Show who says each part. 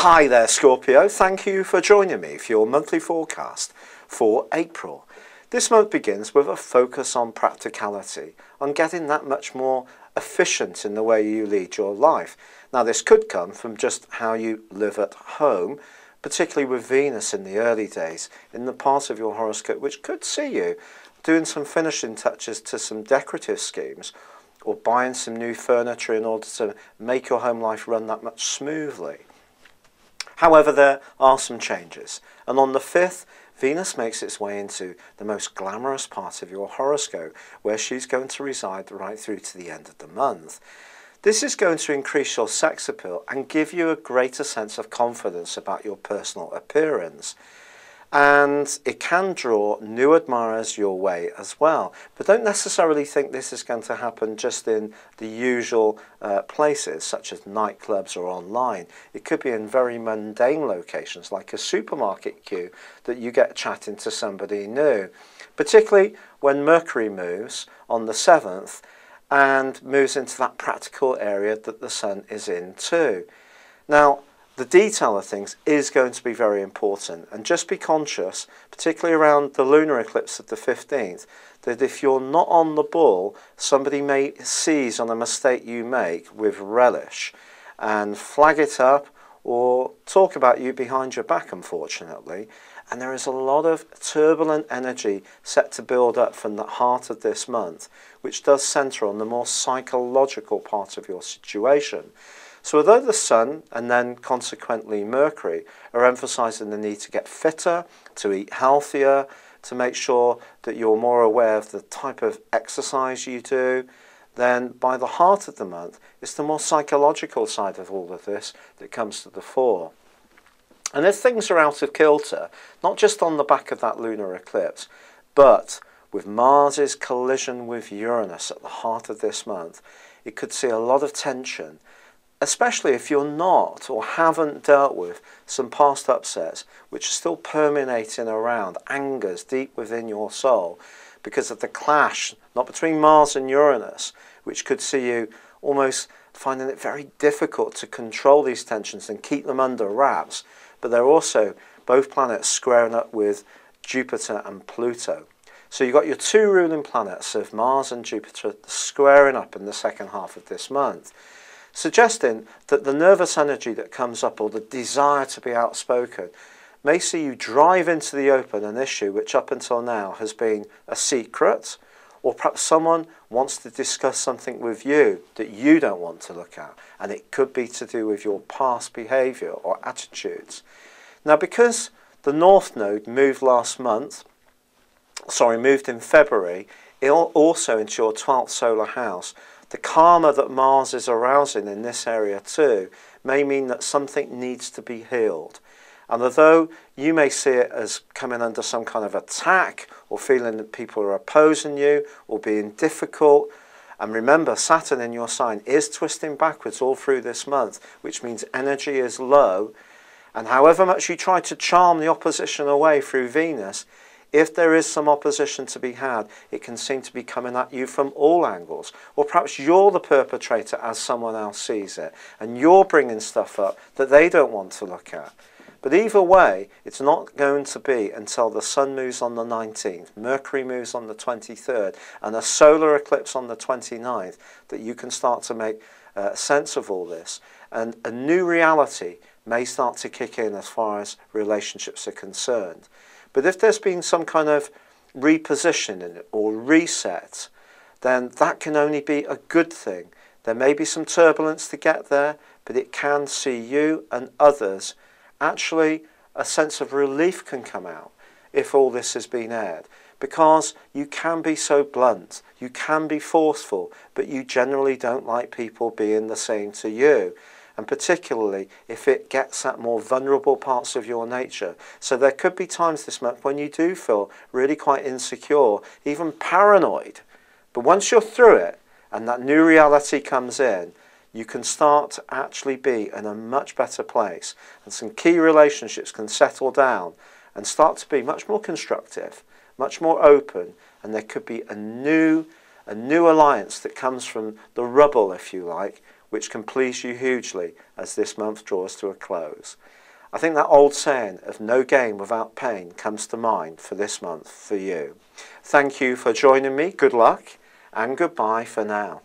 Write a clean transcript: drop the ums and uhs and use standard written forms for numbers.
Speaker 1: Hi there, Scorpio. Thank you for joining me for your monthly forecast for April. This month begins with a focus on practicality, on getting that much more efficient in the way you lead your life. Now, this could come from just how you live at home, particularly with Venus in the early days, in the part of your horoscope which could see you doing some finishing touches to some decorative schemes, or buying some new furniture in order to make your home life run that much smoothly. However, there are some changes, and on the 5th, Venus makes its way into the most glamorous part of your horoscope, where she's going to reside right through to the end of the month. This is going to increase your sex appeal and give you a greater sense of confidence about your personal appearance. And it can draw new admirers your way as well. But don't necessarily think this is going to happen just in the usual places, such as nightclubs or online. It could be in very mundane locations, like a supermarket queue, that you get chatting to somebody new. Particularly when Mercury moves on the 7th and moves into that practical area that the Sun is in too. Now, the detail of things is going to be very important, and just be conscious, particularly around the lunar eclipse of the 15th, that if you're not on the ball, somebody may seize on a mistake you make with relish and flag it up or talk about you behind your back, unfortunately. And there is a lot of turbulent energy set to build up from the heart of this month, which does centre on the more psychological part of your situation. So although the Sun, and then consequently Mercury, are emphasising the need to get fitter, to eat healthier, to make sure that you're more aware of the type of exercise you do, then by the heart of the month, it's the more psychological side of all of this that comes to the fore. And if things are out of kilter, not just on the back of that lunar eclipse, but with Mars's collision with Uranus at the heart of this month, it could see a lot of tension, especially if you're not or haven't dealt with some past upsets which are still permeating around, angers deep within your soul because of the clash, not between Mars and Uranus, which could see you almost finding it very difficult to control these tensions and keep them under wraps, but they're also both planets squaring up with Jupiter and Pluto. So you've got your two ruling planets of Mars and Jupiter squaring up in the second half of this month, suggesting that the nervous energy that comes up, or the desire to be outspoken, may see you drive into the open an issue which up until now has been a secret, or perhaps someone wants to discuss something with you that you don't want to look at, and it could be to do with your past behaviour or attitudes. Now, because the North Node moved in February, also into your 12th solar house, the karma that Mars is arousing in this area too may mean that something needs to be healed. And although you may see it as coming under some kind of attack, or feeling that people are opposing you or being difficult, and remember, Saturn in your sign is twisting backwards all through this month, which means energy is low, and however much you try to charm the opposition away through Venus, if there is some opposition to be had, it can seem to be coming at you from all angles. Or perhaps you're the perpetrator as someone else sees it, and you're bringing stuff up that they don't want to look at. But either way, it's not going to be until the Sun moves on the 19th, Mercury moves on the 23rd, and a solar eclipse on the 29th, that you can start to make sense of all this. And a new reality may start to kick in as far as relationships are concerned. But if there's been some kind of repositioning or reset, then that can only be a good thing. There may be some turbulence to get there, but it can see you and others. Actually, a sense of relief can come out if all this has been aired, because you can be so blunt, you can be forceful, but you generally don't like people being the same to you. And particularly if it gets at more vulnerable parts of your nature. So there could be times this month when you do feel really quite insecure, even paranoid. But once you're through it and that new reality comes in, you can start to actually be in a much better place. And some key relationships can settle down and start to be much more constructive, much more open. And there could be a new alliance that comes from the rubble, if you like, which can please you hugely as this month draws to a close. I think that old saying of no gain without pain comes to mind for this month for you. Thank you for joining me. Good luck and goodbye for now.